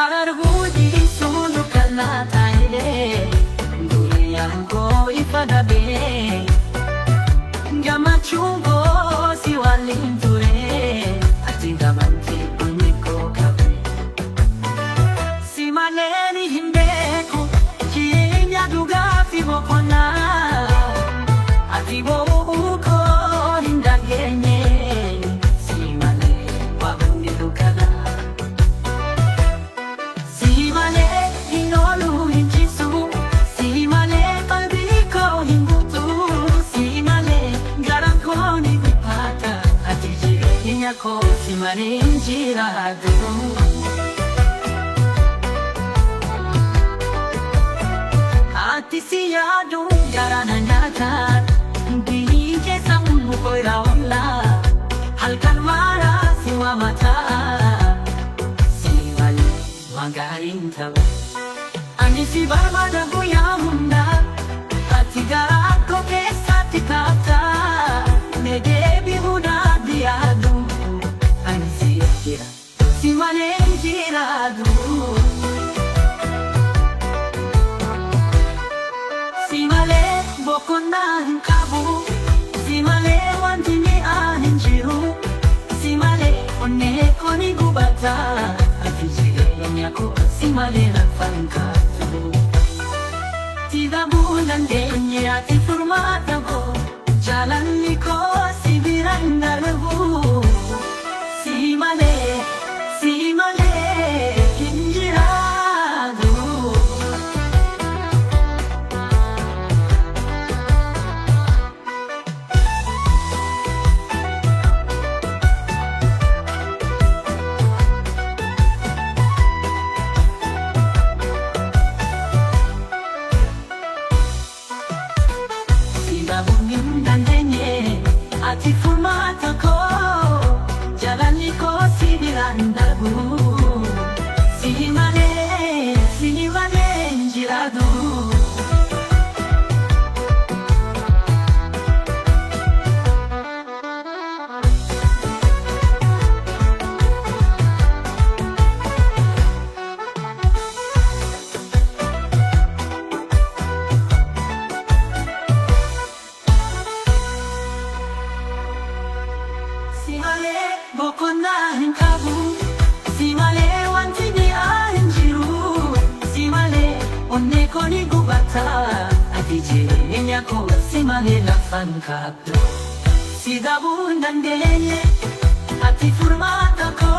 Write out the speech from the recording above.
Ararhudi sunu kalataye Durian ko ipagabi Gamachungo si walinture Ati gamanti uniko kabe Si maneni hindeko Kienya duga fibo kona Ati bo uko hindagenye Si mane wabundi dukana Si mane hinolu hinjisu Si mane kalbiko hingutu Si mane garankoni vipata Ati jirenya ko si mane injiradu Ati siyadu yarana nyata Bini jesa mungu koira wala Halkan mara siwa mata Siwali magaring tawa Ani si barbada kuya munda Ati gara ko kesa tikata Nedebi huda diadu Ani si jira Si mane jiradu Simale bokonan kabu Simale wantini ahinjiru Simale one koni gubata Atijire nyako Simale nafangkatu Tidak bulan denye ati furmata go Jalan niko sibiran nalabu Simale, simale hinjiradu Bungin dan denye ati furmata ko jalani ko sibiran dabu simale njiradu Simale bokonan kabu Simale wantini ahinjiru Simale one koni gubata Atije nyako simale lafan kabdo Sidabundan denye Ati furmata ko